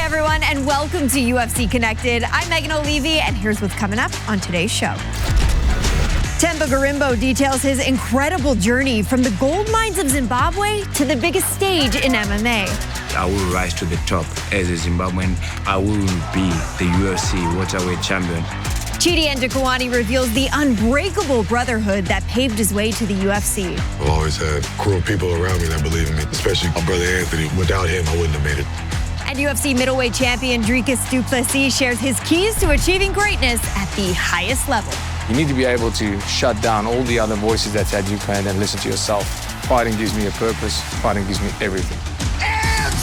everyone, and welcome to UFC Connected. I'm Megan O'Leary, and here's what's coming up on today's show. Themba Gorimbo details his incredible journey from the gold mines of Zimbabwe to the biggest stage in MMA. I will rise to the top as a Zimbabwean. I will be the UFC welterweight champion. Chidi Njokuani reveals the unbreakable brotherhood that paved his way to the UFC. I've always had cruel people around me that believe in me, especially my brother Anthony. Without him, I wouldn't have made it. And UFC middleweight champion Dricus Du Plessis shares his keys to achieving greatness at the highest level. You need to be able to shut down all the other voices that said you can and listen to yourself. Fighting gives me a purpose. Fighting gives me everything. And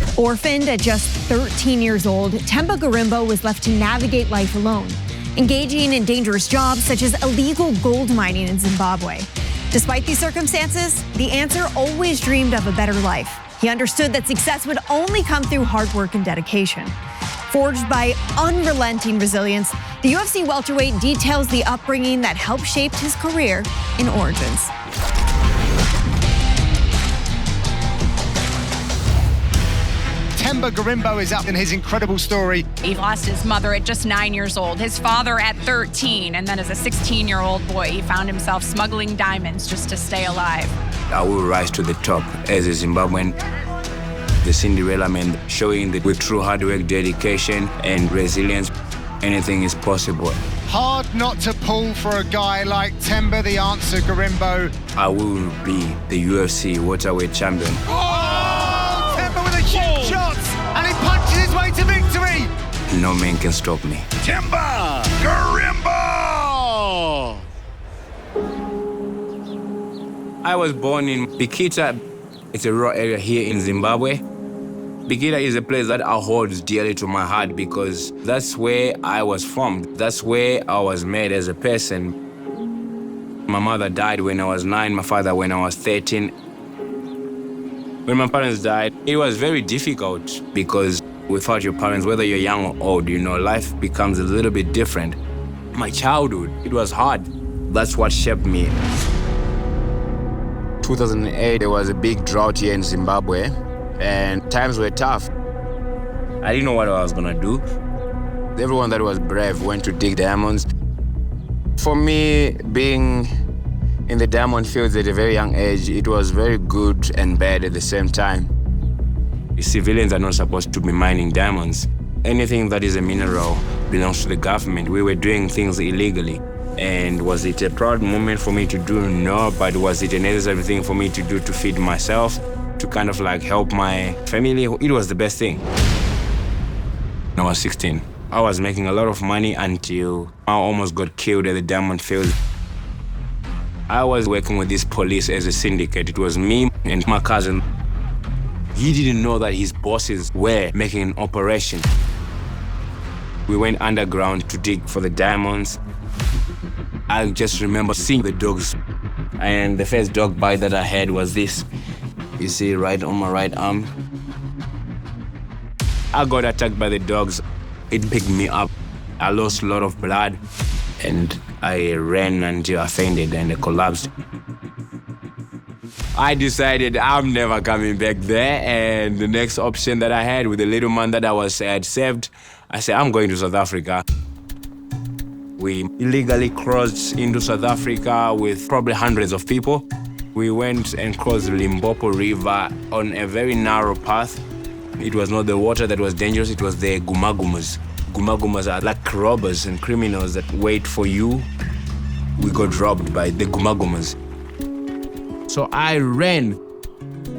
still! Orphaned at just 13 years old, Themba Gorimbo was left to navigate life alone, engaging in dangerous jobs such as illegal gold mining in Zimbabwe. Despite these circumstances, the answer always dreamed of a better life. He understood that success would only come through hard work and dedication. Forged by unrelenting resilience, the UFC welterweight details the upbringing that helped shape his career in Origins. Themba Gorimbo is up in his incredible story. He lost his mother at just 9 years old, his father at 13, and then as a 16-year-old boy, he found himself smuggling diamonds just to stay alive. I will rise to the top as a Zimbabwean. The Cinderella man, showing that with true hard work, dedication, and resilience, anything is possible. Hard not to pull for a guy like Themba the Answer Gorimbo. I will be the UFC welterweight champion. Oh! Themba with a huge shot, and he punches his way to victory. No man can stop me. Themba Gorimbo! I was born in Bikita. It's a raw area here in Zimbabwe. Bikita is a place that I hold dearly to my heart because that's where I was formed. That's where I was made as a person. My mother died when I was 9, my father when I was 13. When my parents died, it was very difficult because without your parents, whether you're young or old, life becomes a little bit different. My childhood, it was hard. That's what shaped me. 2008, there was a big drought here in Zimbabwe, and times were tough. I didn't know what I was gonna do. Everyone that was brave went to dig diamonds. For me, being in the diamond fields at a very young age, it was very good and bad at the same time. Civilians are not supposed to be mining diamonds. Anything that is a mineral belongs to the government. We were doing things illegally. And was it a proud moment for me to do? No, but was it a necessary thing for me to do to feed myself, to kind of like help my family? It was the best thing. When I was 16, I was making a lot of money until I almost got killed at the diamond field. I was working with this police as a syndicate. It was me and my cousin. He didn't know that his bosses were making an operation. We went underground to dig for the diamonds. I just remember seeing the dogs, and the first dog bite that I had was this. You see, right on my right arm. I got attacked by the dogs. It picked me up. I lost a lot of blood, and I ran until I fainted and I collapsed. I decided I'm never coming back there, and the next option that I had with the little man that I had saved, I said, I'm going to South Africa. We illegally crossed into South Africa with probably hundreds of people. We went and crossed the Limpopo River on a very narrow path. It was not the water that was dangerous, it was the gumagumas. Gumagumas are like robbers and criminals that wait for you. We got robbed by the gumagumas. So I ran.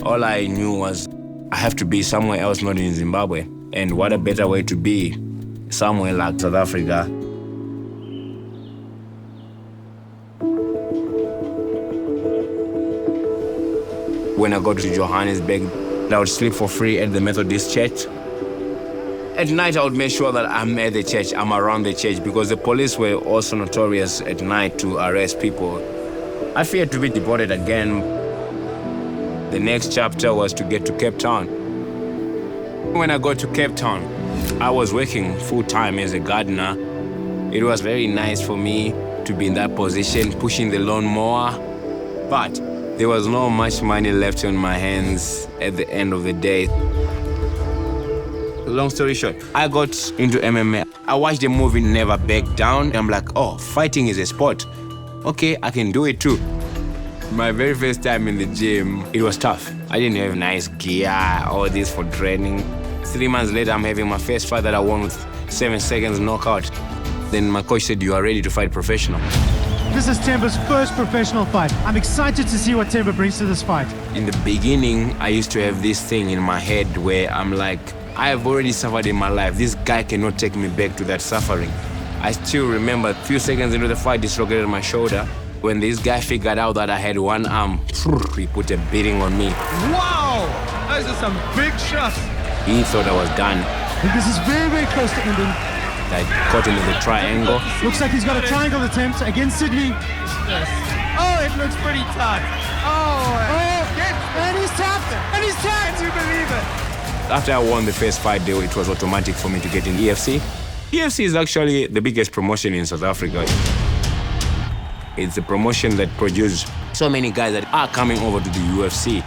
All I knew was I have to be somewhere else, not in Zimbabwe. And what a better way to be, somewhere like South Africa. When I got to Johannesburg, I would sleep for free at the Methodist church. At night, I would make sure that I'm at the church, I'm around the church, because the police were also notorious at night to arrest people. I feared to be deported again. The next chapter was to get to Cape Town. When I got to Cape Town, I was working full-time as a gardener. It was very nice for me to be in that position, pushing the lawnmower, but there was not much money left on my hands at the end of the day. Long story short, I got into MMA. I watched the movie Never Back Down. I'm like, oh, fighting is a sport. Okay, I can do it too. My very first time in the gym, it was tough. I didn't have nice gear, all this for training. 3 months later, I'm having my first fight that I won with 7 seconds knockout. Then my coach said, you are ready to fight professional. This is Themba's first professional fight. I'm excited to see what Themba brings to this fight. In the beginning, I used to have this thing in my head where I'm like, I have already suffered in my life. This guy cannot take me back to that suffering. I still remember a few seconds into the fight, dislocated my shoulder. When this guy figured out that I had one arm, he put a beating on me. Wow! Those are some big shots. He thought I was done. I think this is very, very close to ending. I caught him with a triangle. Looks like he's got a triangle attempt against Sydney. Oh, it looks pretty tough. And he's tapped. And he's tapped. Can you believe it? After I won the first fight, it was automatic for me to get in UFC. UFC is actually the biggest promotion in South Africa. It's a promotion that produced so many guys that are coming over to the UFC.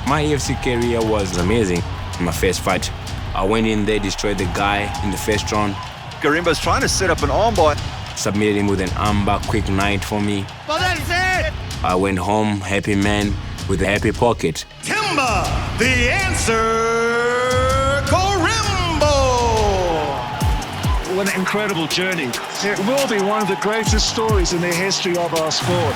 My UFC career was amazing. My first fight, I went in there, destroyed the guy in the first round. Gorimbo's trying to set up an armbar. Submitted him with an armbar, quick night for me. Well, that's it! I went home, happy man, with a happy pocket. Themba, the answer, Gorimbo! What an incredible journey. It will be one of the greatest stories in the history of our sport.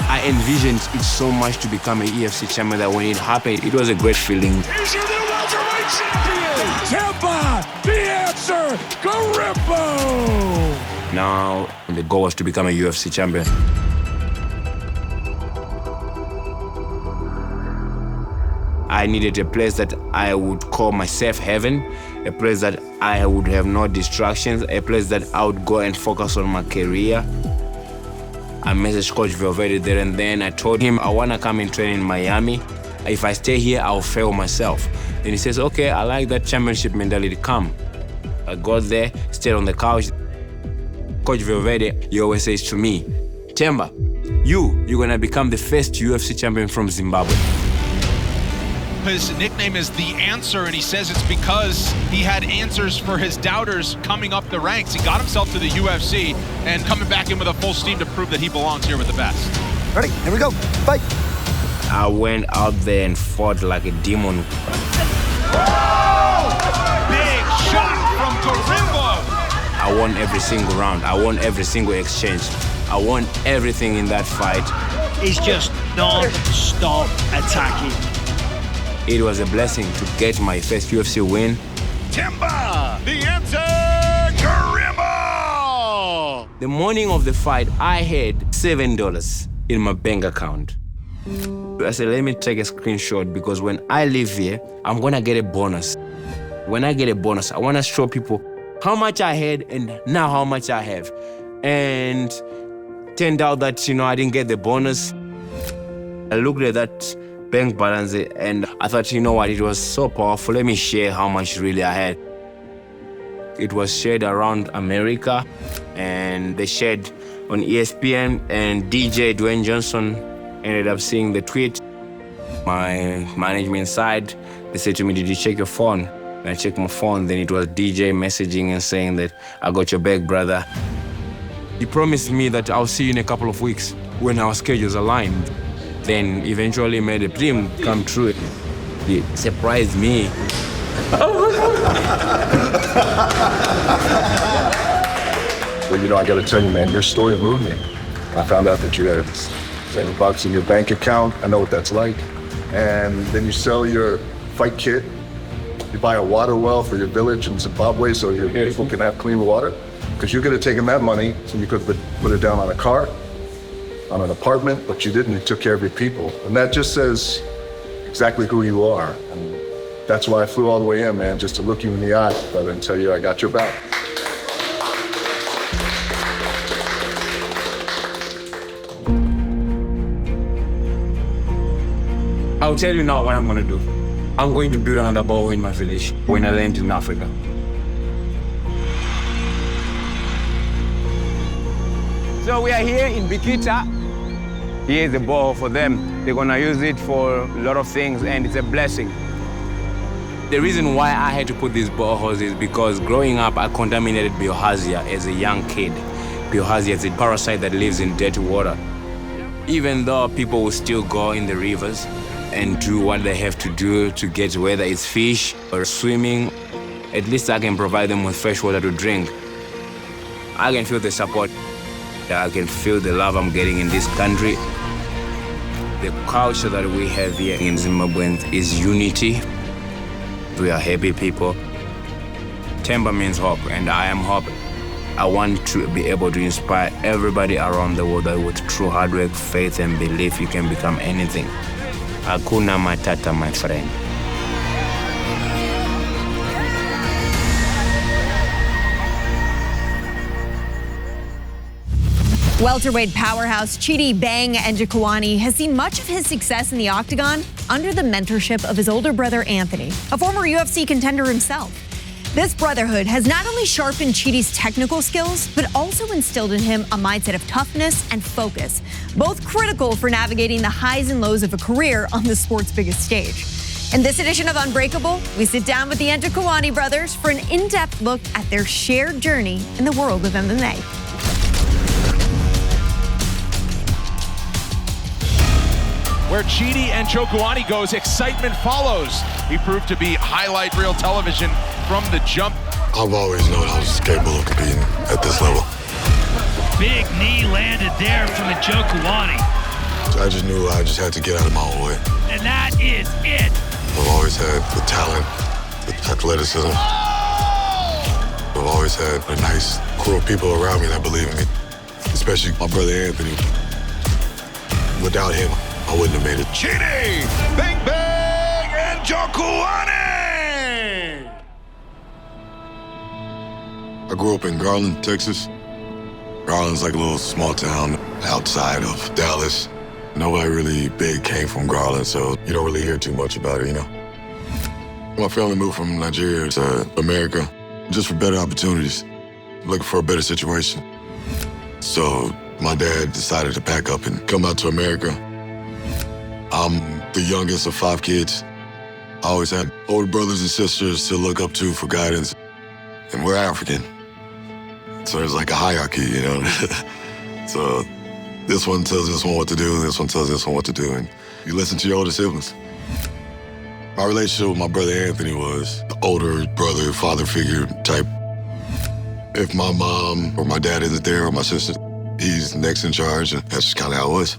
I envisioned it so much to become a UFC champion that when it happened, it was a great feeling. He's your new welterweight champion! Themba, the answer, Gorimbo! Now, the goal was to become a UFC champion. I needed a place that I would call myself heaven, a place that I would have no distractions, a place that I would go and focus on my career. I messaged Coach Velvete there and then. I told him I want to come and train in Miami. If I stay here, I'll fail myself. Then he says, okay, I like that championship mentality, come. I got there, stayed on the couch. Coach Velvete, he always says to me, Themba, you're gonna become the first UFC champion from Zimbabwe. His nickname is The Answer, and he says it's because he had answers for his doubters coming up the ranks. He got himself to the UFC and coming back in with a full steam to prove that he belongs here with the best. Ready, here we go, fight. I went out there and fought like a demon. Big shot from Gorimbo. I won every single round. I won every single exchange. I won everything in that fight. He's just non-stop attacking. It was a blessing to get my first UFC win. Themba, the answer, Gorimbo! The morning of the fight, I had $7 in my bank account. I said, let me take a screenshot because when I leave here, I'm gonna get a bonus. When I get a bonus, I wanna show people how much I had and now how much I have. And turned out that, I didn't get the bonus. I looked at that bank balance and I thought, what, it was so powerful. Let me share how much really I had. It was shared around America and they shared on ESPN, and DJ Dwayne Johnson ended up seeing the tweet. My management side, they said to me, did you check your phone? And I checked my phone, then it was DJ messaging and saying that I got your back, brother. He promised me that I'll see you in a couple of weeks when our schedules aligned. Then eventually made a dream come true. It surprised me. Well, I gotta tell you, man, your story moved me. I found out that you had $7 in your bank account. I know what that's like. And then you sell your fight kit. You buy a water well for your village in Zimbabwe so your people can have clean water. Because you could have taken that money so you could put it down on a car, on an apartment, but you didn't. You took care of your people. And that just says exactly who you are. And that's why I flew all the way in, man, just to look you in the eye, brother, and tell you I got your back. I'll tell you now what I'm gonna do. I'm going to build another ball in my village when I land in Africa. So we are here in Bikita. Here's a ball for them. They're gonna use it for a lot of things and it's a blessing. The reason why I had to put these boreholes is because growing up, I contaminated bilharzia as a young kid. Bilharzia is a parasite that lives in dirty water. Even though people will still go in the rivers and do what they have to do to get, whether it's fish or swimming, at least I can provide them with fresh water to drink. I can feel the support. I can feel the love I'm getting in this country. The culture that we have here in Zimbabwe is unity. We are happy people. Themba means hope, and I am hope. I want to be able to inspire everybody around the world that with true hard work, faith, and belief, you can become anything. Hakuna matata, my friend. Welterweight powerhouse Chidi Njokuani has seen much of his success in the octagon under the mentorship of his older brother Anthony, a former UFC contender himself. This brotherhood has not only sharpened Chidi's technical skills, but also instilled in him a mindset of toughness and focus, both critical for navigating the highs and lows of a career on the sport's biggest stage. In this edition of Unbreakable, we sit down with the Njokuani brothers for an in-depth look at their shared journey in the world of MMA. Where Chidi and Njokuani goes, excitement follows. He proved to be highlight reel television from the jump. I've always known I was capable of competing at this level. Big knee landed there from Njokuani. I just knew I just had to get out of my own way. And that is it. I've always had the talent, the athleticism. I've always had a nice crew of people around me that believe in me, especially my brother Anthony. Without him, I wouldn't have made it. Chidi, Bang Bang, Njokuani! I grew up in Garland, Texas. Garland's like a little small town outside of Dallas. Nobody really big came from Garland, so you don't really hear too much about it, you know. My family moved from Nigeria to America just for better opportunities, looking for a better situation. So my dad decided to pack up and come out to America. I'm the youngest of 5 kids. I always had older brothers and sisters to look up to for guidance. And we're African, so there's like a hierarchy, you know? So this one tells this one what to do, this one tells this one what to do, and you listen to your older siblings. My relationship with my brother Anthony was the older brother, father figure type. If my mom or my dad isn't there or my sister, he's next in charge, and that's just kind of how it was.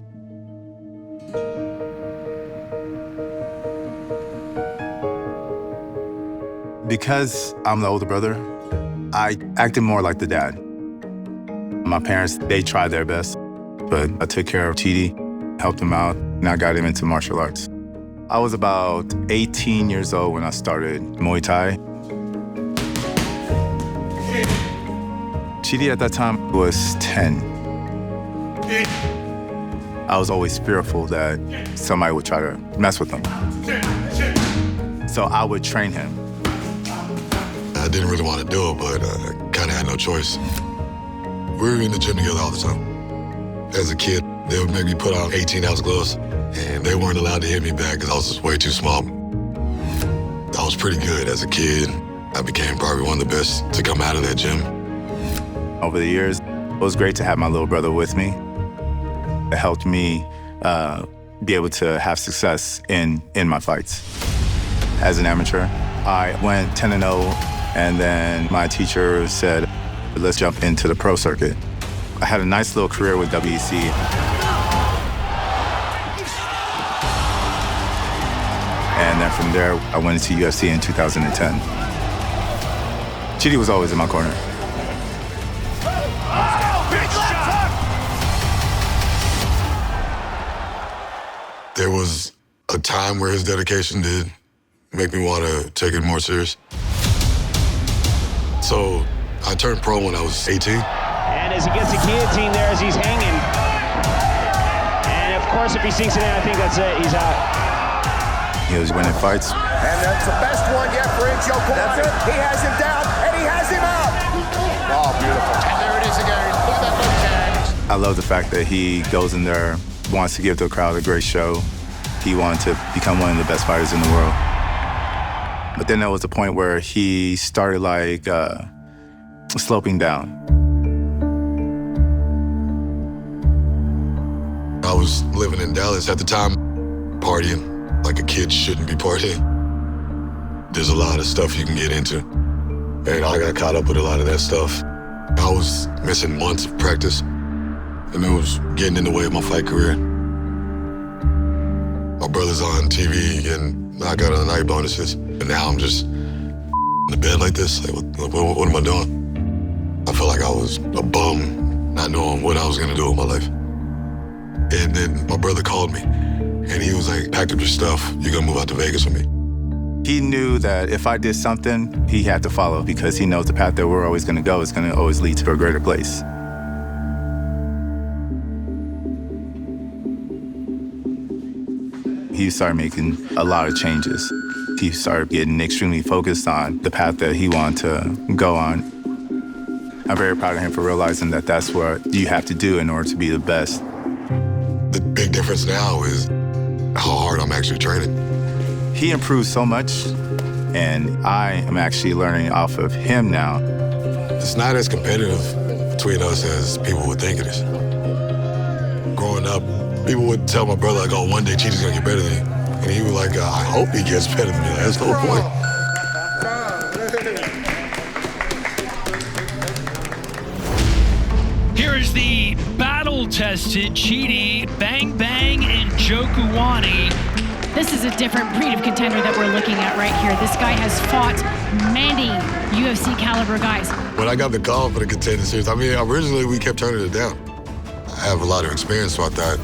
Because I'm the older brother, I acted more like the dad. My parents, they tried their best, but I took care of Chidi, helped him out, and I got him into martial arts. I was about 18 years old when I started Muay Thai. Chidi at that time was 10. I was always fearful that somebody would try to mess with him. So I would train him. I didn't really want to do it, but I kind of had no choice. We were in the gym together all the time. As a kid, they would make me put on 18-ounce gloves, and they weren't allowed to hit me back because I was just way too small. I was pretty good as a kid. I became probably one of the best to come out of that gym. Over the years, it was great to have my little brother with me. It helped me be able to have success in my fights. As an amateur, I went 10-0, and then my teacher said, let's jump into the pro circuit. I had a nice little career with WEC. And then from there, I went into UFC in 2010. Chidi was always in my corner. There was a time where his dedication did make me want to take it more serious. So I turned pro when I was 18. And as he gets a guillotine there as he's hanging. And of course, if he sinks it in, I think that's it. He's out. He was winning fights. And that's the best one yet for Njokuani. He has him down, and he has him out. Oh, beautiful. And there it is again. Look at that little tag. I love the fact that he goes in there, wants to give the crowd a great show. He wanted to become one of the best fighters in the world. But then there was a point where he started like sloping down. I was living in Dallas at the time, partying like a kid shouldn't be partying. There's a lot of stuff you can get into, and I got caught up with a lot of that stuff. I was missing months of practice, and it was getting in the way of my fight career. My brother's on TV and I got on the night bonuses, and now I'm just in the bed like this. Like, what am I doing? I felt like I was a bum, not knowing what I was gonna do with my life. And then my brother called me, and he was like, pack up your stuff, you're gonna move out to Vegas with me. He knew that if I did something, he had to follow because he knows the path that we're always gonna go is gonna always lead to a greater place. He started making a lot of changes. He started getting extremely focused on the path that he wanted to go on. I'm very proud of him for realizing that that's what you have to do in order to be the best. The big difference now is how hard I'm actually training. He improved so much, and I am actually learning off of him now. It's not as competitive between us as people would think it is. Growing up, people would tell my brother, like, oh, one day Chidi's gonna get better than you. And he was like, I hope he gets better than me. That's the whole point. Here is the battle-tested Chidi Bang Bang Njokuani. This is a different breed of contender that we're looking at right here. This guy has fought many UFC caliber guys. When I got the call for the contender series, I mean, originally we kept turning it down. I have a lot of experience, so I thought,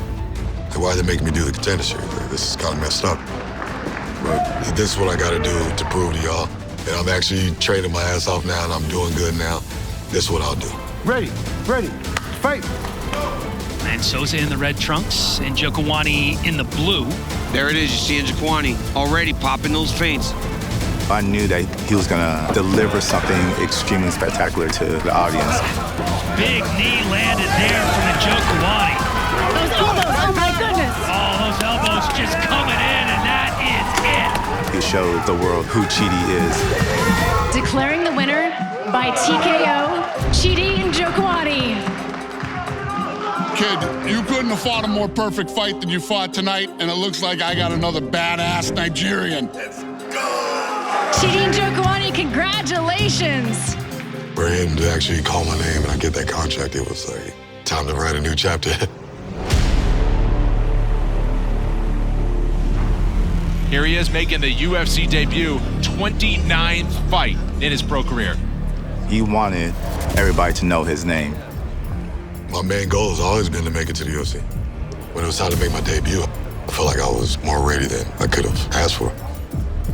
why they make me do the contender series? Like, this is kind of messed up. But this is what I got to do to prove to y'all. And I'm actually training my ass off now, and I'm doing good now. This is what I'll do. Ready, fight. And Sosa in the red trunks, and Njokuani in the blue. There it is, you see Njokuani already popping those feints. I knew that he was gonna deliver something extremely spectacular to the audience. Big knee landed there from Njokuani. Those elbows, oh my goodness. Oh, those elbows just coming in, and that is it. He showed the world who Chidi is. Declaring the winner by TKO, Chidi Njokuani. Kid, you couldn't have fought a more perfect fight than you fought tonight, and it looks like I got another badass Nigerian. Chidi Njokuani, congratulations. For him to actually call my name and I get that contract, it was like, time to write a new chapter. Here he is making the UFC debut, 29th fight in his pro career. He wanted everybody to know his name. My main goal has always been to make it to the UFC. When it was time to make my debut, I felt like I was more ready than I could have asked for.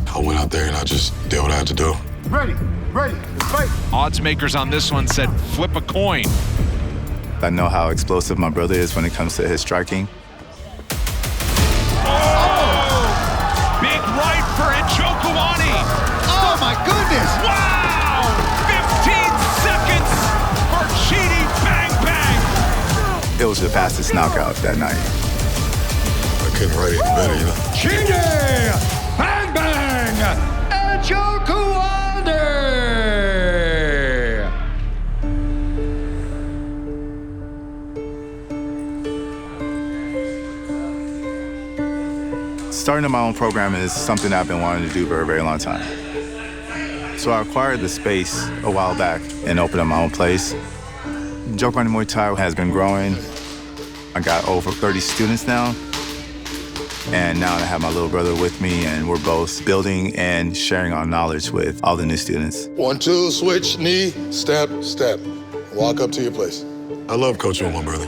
I went out there and I just did what I had to do. Ready, fight. Odds makers on this one said flip a coin. I know how explosive my brother is when it comes to his striking. Oh! Big right for Njokuani. Oh my goodness! Wow! 15 seconds for Chidi Bang Bang. It was the fastest knockout that night. I couldn't write it better, you know. Chidi Bang Bang Njokuani! Starting my own program is something I've been wanting to do for a very long time. So I acquired the space a while back and opened up my own place. Njokuani Muay Thai has been growing. I got over 30 students now. And now I have my little brother with me, and we're both building and sharing our knowledge with all the new students. 1, 2, switch, knee, step, step. Walk up to your place. I love coaching with my brother.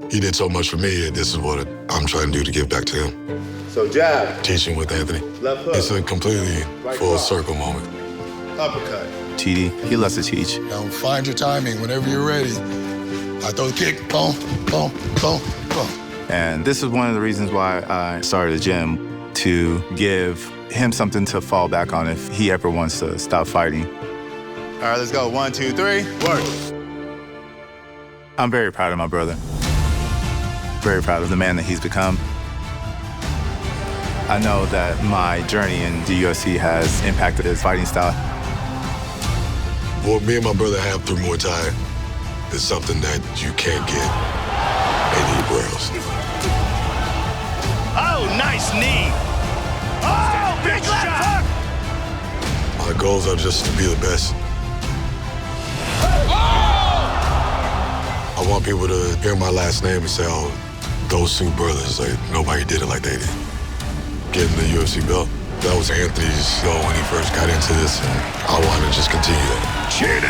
He did so much for me, and this is what I'm trying to do to give back to him. So jab. Teaching with Anthony. Left hook. It's a completely full circle moment. Uppercut. Chidi, he loves to teach. Now find your timing whenever you're ready. I throw the kick, boom, boom, boom, boom. And this is one of the reasons why I started a gym, to give him something to fall back on if he ever wants to stop fighting. All right, let's go. 1, 2, 3, work. I'm very proud of my brother. Very proud of the man that he's become. I know that my journey in the UFC has impacted his fighting style. What me and my brother have through Muay Thai is something that you can't get anywhere else. Oh, nice knee. Oh, big shot. My goals are just to be the best. I want people to hear my last name and say, oh, those two brothers, like, nobody did it like they did. Getting the UFC belt, that was Anthony's goal when he first got into this, and I want to just continue that. Chidi!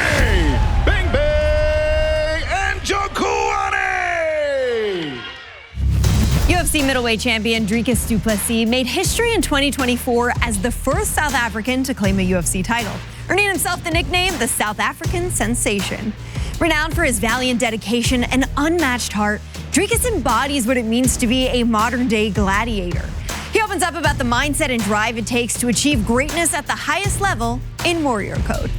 Bang, bang! And Njokuani! UFC middleweight champion Dricus Du Plessis made history in 2024 as the first South African to claim a UFC title, earning himself the nickname the South African Sensation. Renowned for his valiant dedication and unmatched heart, Dricus embodies what it means to be a modern-day gladiator. He opens up about the mindset and drive it takes to achieve greatness at the highest level in Warrior Code.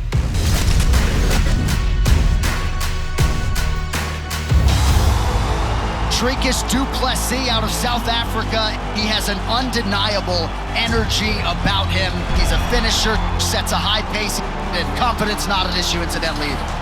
Dricus Du Plessis out of South Africa. He has an undeniable energy about him. He's a finisher, sets a high pace, and confidence not an issue incidentally either.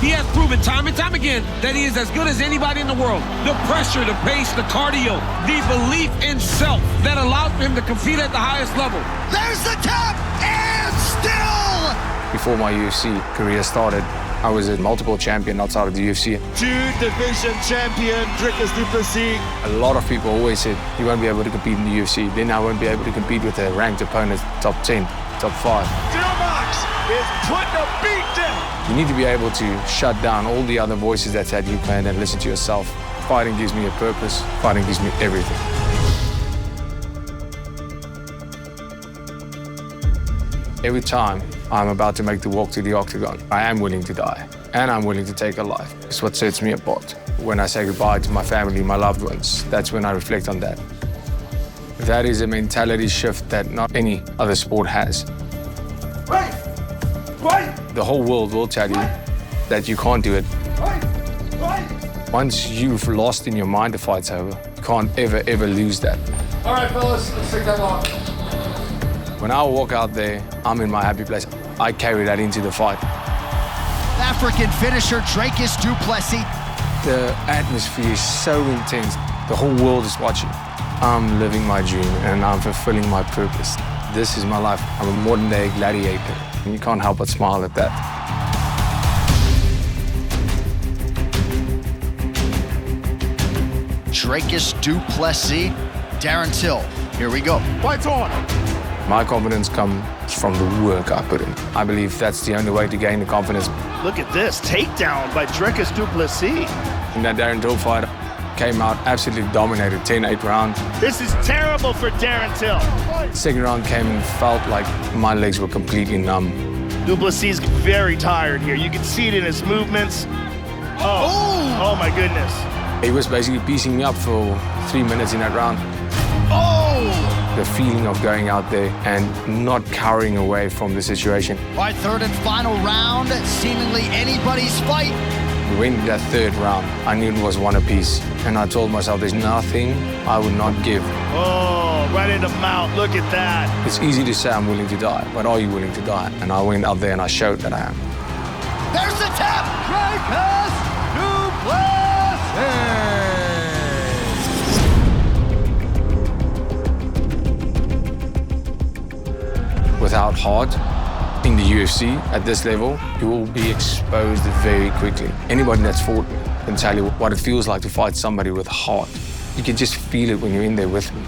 He has proven time and time again that he is as good as anybody in the world. The pressure, the pace, the cardio, the belief in self that allows him to compete at the highest level. There's the tap, and still! Before my UFC career started, I was a multiple champion outside of the UFC. Two-division champion, Dricus Du Plessis. A lot of people always said, you won't be able to compete in the UFC. Then I won't be able to compete with the ranked opponents, top 10, top 5. Dilmax is putting a beat down. You need to be able to shut down all the other voices that said you can and listen to yourself. Fighting gives me a purpose. Fighting gives me everything. Every time I'm about to make the walk to the octagon, I am willing to die, and I'm willing to take a life. It's what sets me apart. When I say goodbye to my family, my loved ones, that's when I reflect on that. That is a mentality shift that not any other sport has. The whole world will tell you that you can't do it. Once you've lost in your mind the fight's over, you can't ever lose that. All right, fellas, let's take that walk. When I walk out there, I'm in my happy place. I carry that into the fight. African finisher Dricus Du Plessis. The atmosphere is so intense. The whole world is watching. I'm living my dream and I'm fulfilling my purpose. This is my life. I'm a modern-day gladiator. And you can't help but smile at that. Dricus Du Plessis, Darren Till. Here we go. Fights on. My confidence comes from the work I put in. I believe that's the only way to gain the confidence. Look at this takedown by Dricus Du Plessis. In that Darren Till fight, came out absolutely dominated, 10-8 round. This is terrible for Darren Till. Second round came and felt like my legs were completely numb. Du Plessis is very tired here. You can see it in his movements. Oh my goodness. He was basically piecing me up for 3 minutes in that round. The feeling of going out there and not cowering away from the situation. All right, third and final round, seemingly anybody's fight. We went that third round. I knew it was one apiece. And I told myself there's nothing I would not give. Oh, right in the mouth, look at that. It's easy to say I'm willing to die, but are you willing to die? And I went out there and I showed that I am. There's the tap! Dricus Du Plessis! Without heart, in the UFC, at this level, you will be exposed very quickly. Anybody that's fought can tell you what it feels like to fight somebody with heart. You can just feel it when you're in there with me.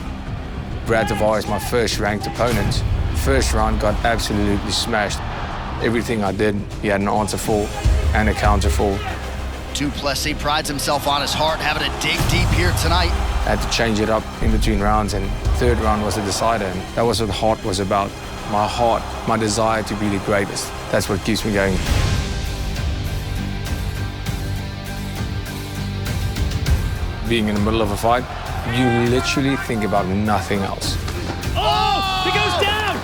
Brad Tavares, my first ranked opponent, first round got absolutely smashed. Everything I did, he had an answer for and a counter for. Du Plessis prides himself on his heart, having to dig deep here tonight. I had to change it up in between rounds, and third round was the decider, and that was what the heart was about. My heart, my desire to be the greatest. That's what keeps me going. Being in the middle of a fight, you literally think about nothing else. Oh, he goes down!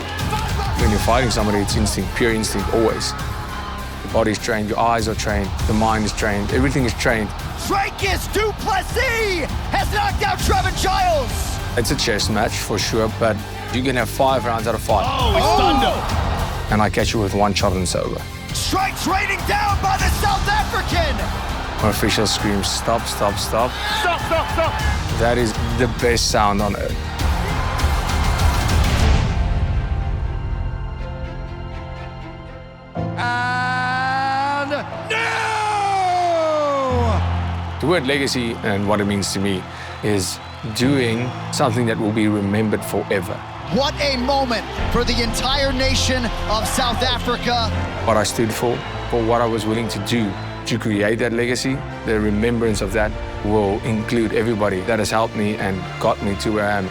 When you're fighting somebody, it's instinct, pure instinct, always. The body's trained, your eyes are trained, the mind is trained, everything is trained. Dricus Du Plessis has knocked out Trevin Giles! It's a chess match for sure, but you can have 5 rounds out of 5. Oh, he stunned him. And I catch you with 1 shot and it's over. Strikes raining down by the South African. My official screams, stop, stop, stop. Stop, stop, stop. That is the best sound on earth. And no! The word legacy and what it means to me is doing something that will be remembered forever. What a moment for the entire nation of South Africa. What I stood for what I was willing to do to create that legacy, the remembrance of that will include everybody that has helped me and got me to where I am.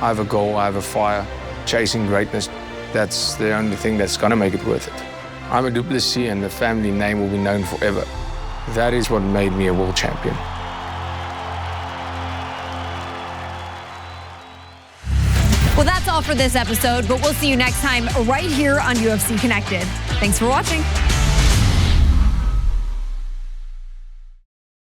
I have a goal, I have a fire, chasing greatness. That's the only thing that's gonna make it worth it. I'm a Du Plessis and the family name will be known forever. That is what made me a world champion. Well, that's all for this episode, but we'll see you next time right here on UFC Connected. Thanks for watching.